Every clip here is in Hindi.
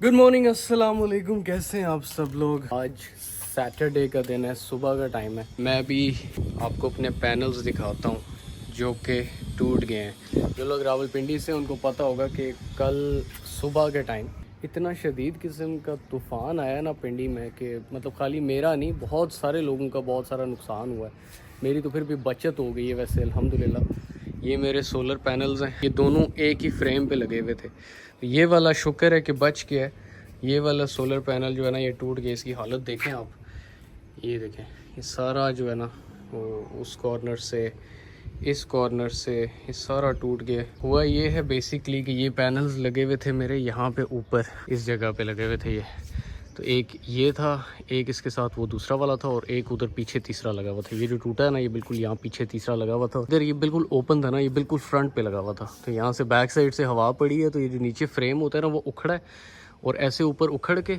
गुड मॉर्निंग, अस्सलाम वालेकुम। कैसे हैं आप सब लोग। आज सैटरडे का दिन है, सुबह का टाइम है। मैं अभी आपको अपने पैनल्स दिखाता हूँ जो कि टूट गए हैं। जो लोग रावलपिंडी से उनको पता होगा कि कल सुबह के टाइम इतना शदीद किस्म का तूफ़ान आया ना पिंडी में कि मतलब खाली मेरा नहीं, बहुत सारे लोगों का बहुत सारा नुकसान हुआ है। मेरी तो फिर भी बचत हो गई है वैसे, अल्हम्दुलिल्लाह। ये मेरे सोलर पैनल्स हैं, ये दोनों एक ही फ्रेम पे लगे हुए थे। तो ये वाला शुक्र है कि बच गया है। ये वाला सोलर पैनल जो है ना, ये टूट गया। इसकी हालत देखें आप, ये देखें, ये सारा जो है ना वो उस कॉर्नर से इस कॉर्नर से ये सारा टूट गया। हुआ ये है बेसिकली कि ये पैनल्स लगे हुए थे मेरे यहाँ पे ऊपर, इस जगह पे लगे हुए थे ये। तो एक ये था, एक इसके साथ वो दूसरा वाला था, और एक उधर पीछे तीसरा लगा हुआ था। ये जो टूटा है ना, ये बिल्कुल यहाँ पीछे तीसरा लगा हुआ था। इधर ये बिल्कुल ओपन था ना, ये बिल्कुल फ्रंट पे लगा हुआ था। तो यहाँ से बैक साइड से हवा पड़ी है, तो ये जो नीचे फ्रेम होता है ना वो उखड़ा है, और ऐसे ऊपर उखड़ के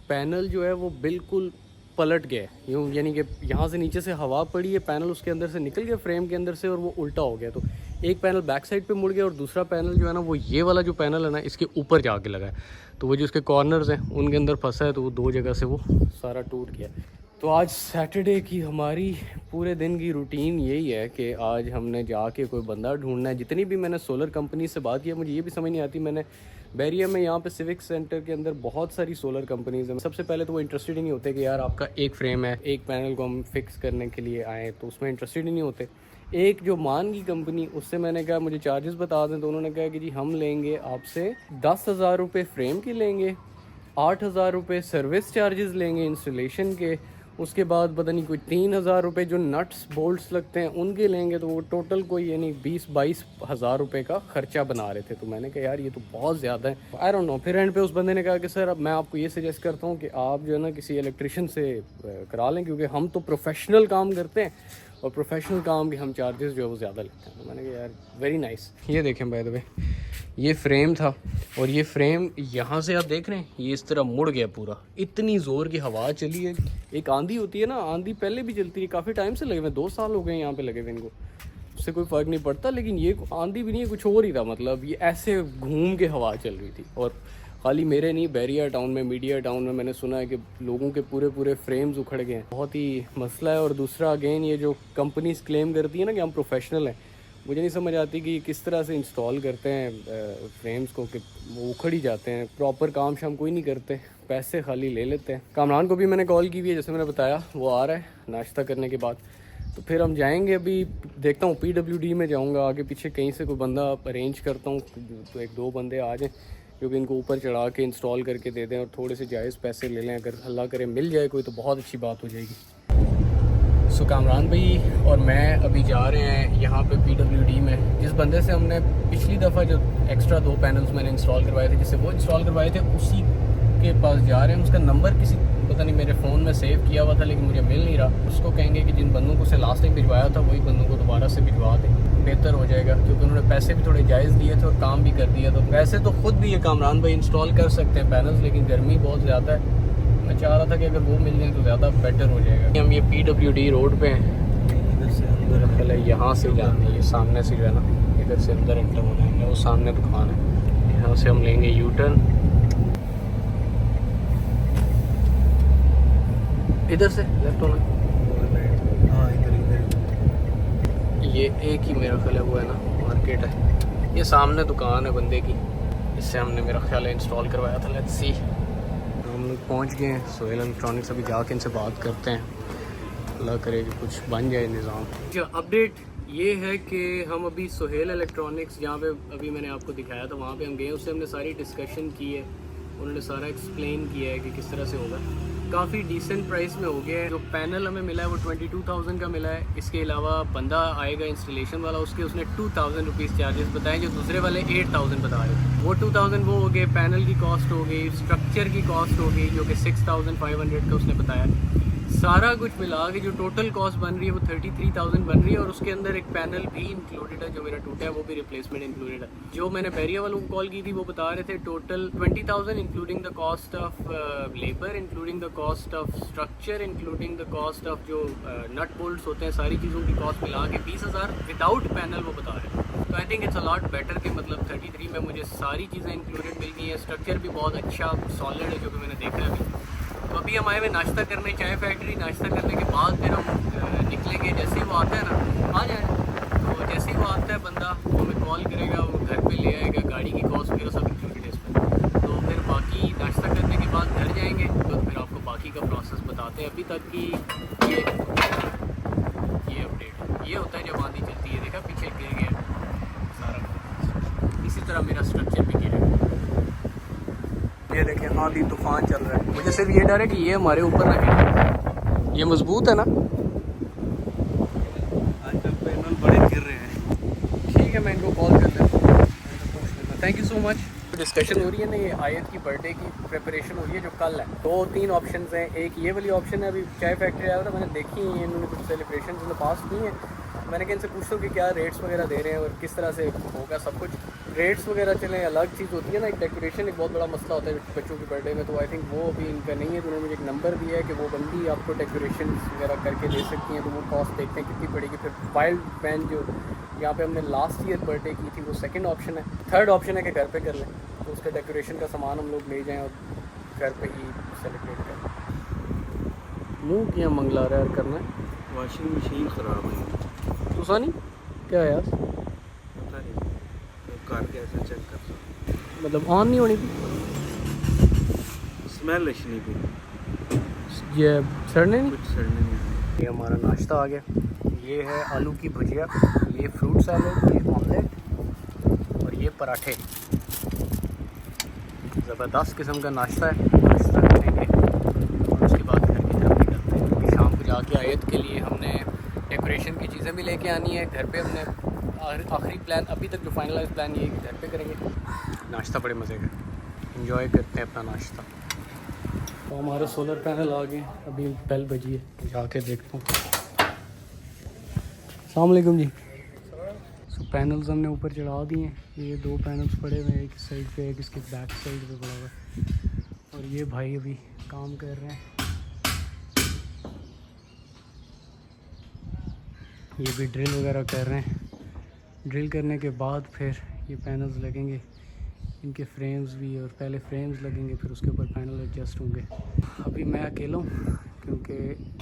पैनल जो है वो बिल्कुल पलट गया है यूँ, यानी कि यहाँ से नीचे से हवा पड़ी है, पैनल उसके अंदर से निकल गया फ्रेम के अंदर से, और वो उल्टा हो गया। तो एक पैनल बैक साइड पे मुड़ गया, और दूसरा पैनल जो है ना वो ये वाला जो पैनल है ना इसके ऊपर जाके लगा है। तो वो जो उसके कॉर्नर्स हैं उनके अंदर फंसा है, तो वो दो जगह से वो सारा टूट गया। तो आज सैटरडे की हमारी पूरे दिन की रूटीन यही है कि आज हमने जाके कोई बंदा ढूंढना है। जितनी भी मैंने सोलर कंपनी से बात की, मुझे ये भी समझ नहीं आती। मैंने बैरिया में यहाँ पे सिविक सेंटर के अंदर बहुत सारी सोलर कंपनीज हैं। सबसे पहले तो वो इंटरेस्टेड ही नहीं होते कि यार आपका एक फ्रेम है, एक पैनल को हम फिक्स करने के लिए आए, तो उसमें इंटरेस्टेड ही नहीं होते। एक जो मान की कंपनी, उससे मैंने कहा मुझे चार्जेस बता दें, तो उन्होंने कहा कि जी हम लेंगे आपसे 10,000 रुपये फ्रेम के लेंगे, 8,000 रुपये सर्विस चार्जेस लेंगे इंस्टॉलेशन के, उसके बाद पता नहीं कोई 3,000 रुपये जो नट्स बोल्ट्स लगते हैं उनके लेंगे। तो वो टोटल कोई यानी 20-22 हज़ार रुपये का खर्चा बना रहे थे। तो मैंने कहा यार ये तो बहुत ज़्यादा है, आई डोंट नो। फिर एंड पे उस बंदे ने कहा कि सर अब मैं आपको ये सजेस्ट करता हूँ कि आप जो है ना किसी इलेक्ट्रिशियन से करा लें, क्योंकि हम तो प्रोफेशनल काम करते हैं, और प्रोफेशनल काम के हम चार्जेस जो है वो ज़्यादा लेते हैं। तो मैंने कहा यार वेरी नाइस। ये देखें बाय द वे, ये फ्रेम था, और ये फ्रेम यहाँ से आप देख रहे हैं ये इस तरह मुड़ गया पूरा। इतनी ज़ोर की हवा चली है। एक आंधी होती है ना, आंधी पहले भी चलती है, काफ़ी टाइम से लगे हुए, 2 साल हो गए यहाँ पे लगे हुए इनको, उससे कोई फ़र्क नहीं पड़ता। लेकिन ये आंधी भी नहीं है, कुछ और ही था। मतलब ये ऐसे घूम के हवा चल रही थी। और खाली मेरे नहीं, बैरिया टाउन में, मीडिया टाउन में मैंने सुना है कि लोगों के पूरे पूरे फ्रेम्स उखड़ गए हैं। बहुत ही मसला है। और दूसरा अगेन, ये जो कंपनीज क्लेम करती है ना कि हम प्रोफेशनल हैं, मुझे नहीं समझ आती कि किस तरह से इंस्टॉल करते हैं फ्रेम्स को कि वो उखड़ ही जाते हैं। प्रॉपर काम शाम कोई नहीं करते, पैसे खाली ले लेते हैं। कामरान को भी मैंने कॉल की हुई है, जैसे मैंने बताया, वो आ रहा है नाश्ता करने के बाद। तो फिर हम जाएंगे। अभी देखता हूँ PWD में जाऊँगा, आगे पीछे कहीं से कोई बंदा अरेंज करता हूँ, तो 1-2 बंदे आ जाएँ जो कि इनको ऊपर चढ़ा के इंस्टॉल करके दे दें, और थोड़े से जायज़ पैसे ले लें। अगर अल्लाह करे मिल जाए कोई, तो बहुत अच्छी बात हो जाएगी। सो कामरान भाई और मैं अभी जा रहे हैं यहाँ पे PWD में। जिस बंदे से हमने पिछली दफ़ा जो एक्स्ट्रा 2 पैनल्स मैंने इंस्टॉल करवाए थे, जिससे वो इंस्टॉल करवाए थे, उसी के पास जा रहे हैं। उसका नंबर किसी पता नहीं मेरे फ़ोन में सेव किया हुआ था, लेकिन मुझे मिल नहीं रहा। उसको कहेंगे कि जिन बंदों को से लास्ट टाइम भिजवाया था वही बंदों को दोबारा से भिजवा दें, बेहतर हो जाएगा। क्योंकि उन्होंने पैसे भी थोड़े जायज़ दिए थे और काम भी कर दिया। तो वैसे तो ख़ुद भी ये कामरान भाई इंस्टॉल कर सकते हैं पैनल्स, लेकिन गर्मी बहुत ज़्यादा है। मैं चाह रहा था कि अगर वो मिल जाए तो ज़्यादा बेटर हो जाएगा। हम ये PWD रोड पे हैं, इधर से अंदर पहले यहाँ से जाना है, ये सामने से जो है ना, इधर से अंदर एंटर होना है। वो सामने दुकान है, यहाँ से हम लेंगे U-टर्न, इधर से लेफ्ट होना। हाँ इधर ये एक ही मेरा ख्याल है वो है ना मार्केट है। ये सामने दुकान है बंदे की, इससे हमने मेरा ख्याल है इंस्टॉल करवाया था। Let's see. हम लोग पहुँच गए हैं सोहेल इलेक्ट्रॉनिक्स। अभी जाके इनसे बात करते हैं, अल्लाह करे कि कुछ बन जाए निज़ाम। जो अपडेट ये है कि हम अभी सोहेल इलेक्ट्रॉनिक्स, जहाँ पे अभी मैंने आपको दिखाया था, वहाँ पे हम गए। उससे हमने सारी डिस्कशन की है, उन्होंने सारा एक्सप्लेन किया है कि किस तरह से होगा। काफ़ी डिसेंट प्राइस में हो गया है। जो पैनल हमें मिला है वो 22,000 का मिला है। इसके अलावा बंदा आएगा इंस्टॉलेशन वाला, उसने 2,000 रुपीज़ चार्जेस बताए, जो दूसरे वाले 8,000 बता रहे। वो 2,000 वो हो गए, पैनल की कॉस्ट हो गई, स्ट्रक्चर की कॉस्ट हो गई जो कि 6,500 का उसने बताया। सारा कुछ मिला के जो टोटल कॉस्ट बन रही है वो 33,000 बन रही है। और उसके अंदर एक पैनल भी इंक्लूडेड है जो मेरा टूटा है, वो भी रिप्लेसमेंट इंक्लूडेड है। जो मैंने बैरिया वालों को कॉल की थी वो बता रहे थे total 20,000 including the cost of labour, including the cost of structure, including the cost of जो नट बोल्ट्स होते हैं, सारी चीज़ों की कॉस्ट मिला के 20,000 विदाउट पैनल वो बता रहे हैं। तो I think it's a lot better कि मतलब 33 में मुझे सारी चीज़ें इंक्लूडेड मिल गई हैं। स्ट्रक्चर भी बहुत अच्छा सॉलिड है जो कि मैंने देखा है अभी। तो अभी हम आए हुए नाश्ता करने चाय फैक्ट्री। नाश्ता करने के बाद फिर हम निकलेंगे। जैसे ही वो आता है ना, आ जाए, तो जैसे ही वो आता है बंदा, वो हमें कॉल करेगा, वो घर पे ले आएगा, गाड़ी की कॉस्ट वगैरह सब इंक्लूडेड है इसमें। तो फिर बाकी नाश्ता करने के बाद घर जाएंगे, तो फिर आपको बाकी का प्रोसेस बताते हैं। अभी तक की ये अपडेट ये होता है जब आंधी चलती है, देखा पीछे गिर गया सारा। इसी तरह मेरा स्ट्रक्चर भी गिरेगा। ये देखें, आंधी तूफान चल रहा है। मुझे सिर्फ ये डर है कि ये हमारे ऊपर ना गिरे। ये मजबूत है ना, आजकल पैनल बड़े गिर रहे हैं। ठीक है, मैं इनको कॉल कर लेता हूँ। Thank you so much. Discussion हो रही है ना, ये आयत की बर्थडे की प्रिपरेशन हो रही है जो कल है। 2-3 ऑप्शंस हैं। एक ये वाली ऑप्शन है, अभी चाय फैक्ट्री आया था, मैंने देखी है इन्होंने कुछ सेलिब्रेशन इन पास की हैं। मैंने कहा इनसे पूछता हूँ कि क्या रेट्स वगैरह दे रहे हैं और किस तरह से होगा सब कुछ। रेट्स वगैरह चलें, अलग चीज़ होती है ना, एक डेकोरेशन एक बहुत बड़ा मसला होता है बच्चों की बर्थडे में। तो आई थिंक वो अभी इनका नहीं है। तो उन्होंने मुझे एक नंबर दिया है कि वो बंदी आपको डेकोरेशन वगैरह करके दे सकती हैं। तो वो कॉस्ट देखते हैं कितनी पड़ेगी। फिर वाइल्ड मैन जो यहाँ पे हमने लास्ट ईयर बर्थडे की थी, वो सेकंड ऑप्शन है। थर्ड ऑप्शन है कि घर पे कर लें, तो उसका डेकोरेशन का सामान हम लोग ले जाएं और घर पे ही सेलिब्रेट करें। मुँह किया मंगला रहा है करना है। वॉशिंग मशीन ख़राब है। तो सानी क्या है यार, पता नहीं तो कार कैसे चेक कर सकते। मतलब ऑन नहीं होनी थी, स्मेल अच्छी नहीं थी, ये सड़ने नहीं। कुछ सड़ने नहीं। ये हमारा नाश्ता आ गया। ये है आलू की भुजिया, ये फ्रूट सैलेड, ये ऑमलेट और ये पराठे। ज़बरदस्त किस्म का नाश्ता है। नाश्ता करेंगे और उसके बाद घर की तरफ निकलते हैं, क्योंकि शाम को जाके आयत के लिए हमने डेकोरेशन की चीज़ें भी लेके आनी है। घर पे हमने आखिरी प्लान अभी तक जो फाइनलाइज प्लान ये घर पे करेंगे। नाश्ता बड़े मज़े का, एंजॉय करते हैं अपना नाश्ता। तो हमारे सोलर पैनल आ गए, अभी बेल बजी है, जाके देखता हूँ। अस्सलाम वालेकुम जी। सो पैनल्स हमने ऊपर चढ़ा दिए हैं। ये 2 पैनल्स पड़े हुए हैं, एक साइड पे एक इसके बैक साइड पे पड़ा हुआ है। और ये भाई अभी काम कर रहे हैं, ये भी ड्रिल वगैरह कर रहे हैं। ड्रिल करने के बाद फिर ये पैनल्स लगेंगे, इनके फ्रेम्स भी, और पहले फ्रेम्स लगेंगे फिर उसके ऊपर पैनल एडजस्ट होंगे। अभी मैं अकेला हूँ क्योंकि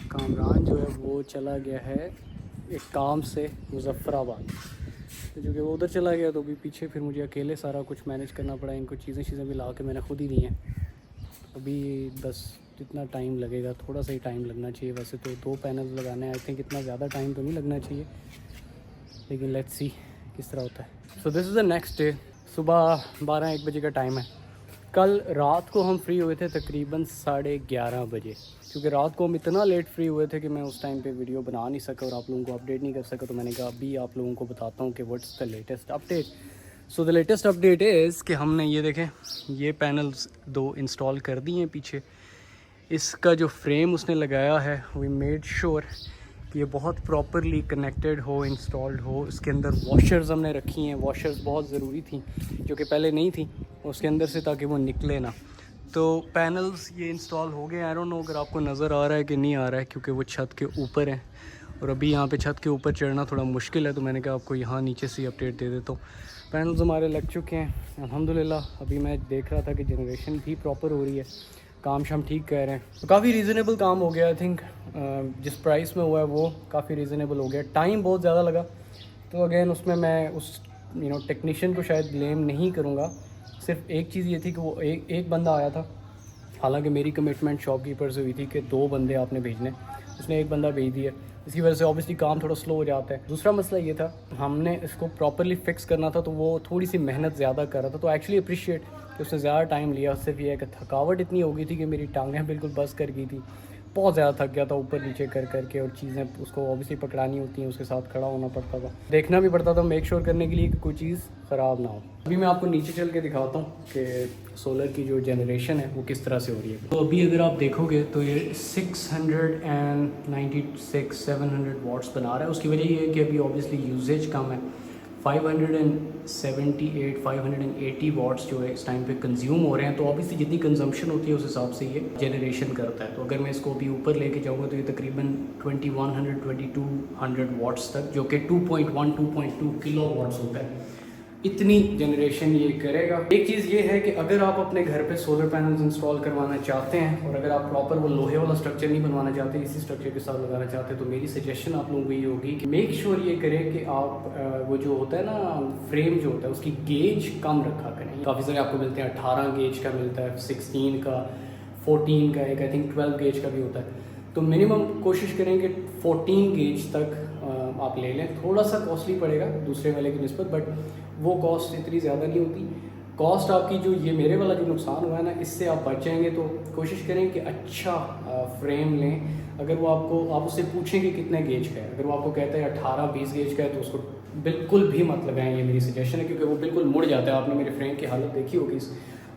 कामरान जो है वो चला गया है एक काम से मुज़फ़्फ़राबाद। तो जो कि वो उधर चला गया, तो अभी पीछे फिर मुझे अकेले सारा कुछ मैनेज करना पड़ा। इनको चीज़ें भी ला के मैंने खुद ही दी हैं। अभी बस जितना टाइम लगेगा, थोड़ा सा ही टाइम लगना चाहिए। वैसे तो 2 पैनल्स लगाने हैं, आई थिंक इतना ज़्यादा टाइम तो नहीं लगना चाहिए, लेकिन लेट्स सी किस तरह होता है। So this is the next day. सुबह 12-1 बजे का टाइम है। कल रात को हम फ्री हुए थे तकरीबन 11:30 बजे, क्योंकि रात को हम इतना लेट फ्री हुए थे कि मैं उस टाइम पे वीडियो बना नहीं सका और आप लोगों को अपडेट नहीं कर सका। तो मैंने कहा अभी आप लोगों को बताता हूँ कि what's the latest update. So the latest update is कि हमने ये देखें, ये पैनल्स 2 इंस्टॉल कर दिए हैं पीछे। इसका जो फ्रेम उसने लगाया है, वी मेड श्योर कि ये बहुत प्रॉपरली कनेक्टेड हो, इंस्टॉल्ड हो। इसके अंदर वॉशर्स हमने रखी हैं। वॉशर्स बहुत ज़रूरी थी, जो कि पहले नहीं थी उसके अंदर से, ताकि वो निकले ना। तो पैनल्स ये इंस्टॉल हो गए। आई डोंट नो अगर आपको नज़र आ रहा है कि नहीं आ रहा है, क्योंकि वो छत के ऊपर है और अभी यहाँ पे छत के ऊपर चढ़ना थोड़ा मुश्किल है। तो मैंने कहा आपको यहाँ नीचे से अपडेट दे देता हूँ। पैनल्स हमारे लग चुके हैं अल्हम्दुलिल्लाह। अभी मैं देख रहा था कि जनरेशन भी प्रॉपर हो रही है, काम शाम ठीक कर रहे हैं, तो काफ़ी रीज़नेबल काम हो गया। आई थिंक जिस प्राइस में हुआ है वो काफ़ी रीज़नेबल हो गया। टाइम बहुत ज़्यादा लगा, तो अगेन उसमें मैं उस टेक्नीशियन को शायद ब्लेम नहीं करूँगा। सिर्फ एक चीज़ ये थी कि वो एक बंदा आया था। हालांकि मेरी कमिटमेंट शॉपकीपर से हुई थी कि 2 बंदे आपने भेजने, उसने 1 बंदा भेज दिया। इसकी वजह से ऑब्वियसली काम थोड़ा स्लो हो जाता है। दूसरा मसला ये था, हमने इसको प्रॉपरली फिक्स करना था, तो वो थोड़ी सी मेहनत ज़्यादा कर रहा था। तो एक्चुअली अप्रिशिएट कि उसने ज़्यादा टाइम लिया। सिर्फ ये है कि थकावट इतनी हो गई थी कि मेरी टांगें बिल्कुल बस कर गई थी। बहुत ज़्यादा थक गया था ऊपर नीचे कर करके, और चीज़ें उसको ऑब्वियसली पकड़ानी होती हैं, उसके साथ खड़ा होना पड़ता था, देखना भी पड़ता था मेक श्योर करने के लिए कि कोई चीज़ ख़राब ना हो। अभी मैं आपको नीचे चल के दिखाता हूँ कि सोलर की जो जनरेशन है वो किस तरह से हो रही है। तो अभी अगर आप देखोगे तो ये 696-700 वाट्स बना रहा है। उसकी वजह ये है कि अभी ऑब्वियसली यूजेज कम है, 578 580 वॉट्स जो है इस टाइम पे कंज्यूम हो रहे हैं। तो ऑब्वियसली जितनी कंजम्पशन होती है उस हिसाब से ये जनरेशन करता है। तो अगर मैं इसको अभी ऊपर लेके जाऊँगा तो ये तकरीबन 2100 2200 वॉट्स तक, जो कि 2.1 2.2 किलो वॉट्स होता है, इतनी जनरेशन ये करेगा। एक चीज़ ये है कि अगर आप अपने घर पे सोलर पैनल्स इंस्टॉल करवाना चाहते हैं और अगर आप प्रॉपर वो लोहे वाला स्ट्रक्चर नहीं बनवाना चाहते, इसी स्ट्रक्चर के साथ लगाना चाहते हैं, तो मेरी सजेशन आप लोगों को ये होगी कि मेक श्योर ये करें कि आप वो जो होता है ना फ्रेम जो होता है उसकी गेज कम रखा करें। काफ़ी सारे आपको मिलते हैं, 18 गेज का मिलता है, 16 का, 14 का, एक आई थिंक 12 गेज का भी होता है। तो मिनिमम कोशिश करें कि 14 गेज तक आप ले लें। थोड़ा सा कॉस्टली पड़ेगा दूसरे वाले की निस्बत, बट वो कॉस्ट इतनी ज़्यादा नहीं होती। कॉस्ट आपकी जो ये मेरे वाला जो नुकसान हुआ है ना, इससे आप बच जाएंगे। तो कोशिश करें कि अच्छा फ्रेम लें। अगर वो आप उससे पूछें कि कितने गेज का है, अगर वो आपको कहता है 18-20 गेज का है, तो उसको बिल्कुल भी मत लगाएं, ये मेरी सजेशन है, क्योंकि वो बिल्कुल मुड़ जाता है। आपने मेरे फ्रेम की हालत देखी होगी इस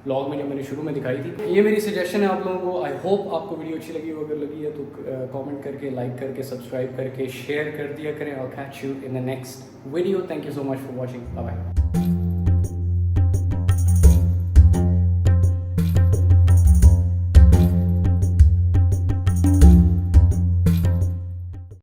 ब्लॉग में जब मैंने शुरू में दिखाई थी। ये मेरी सजेशन है आप लोगों को। आई होप आपको वीडियो अच्छी लगी हो। अगर लगी है तो कमेंट करके, लाइक करके, सब्सक्राइब करके, शेयर कर दिया करें। I'll catch you in the next video. Thank you so much for watching. Bye bye.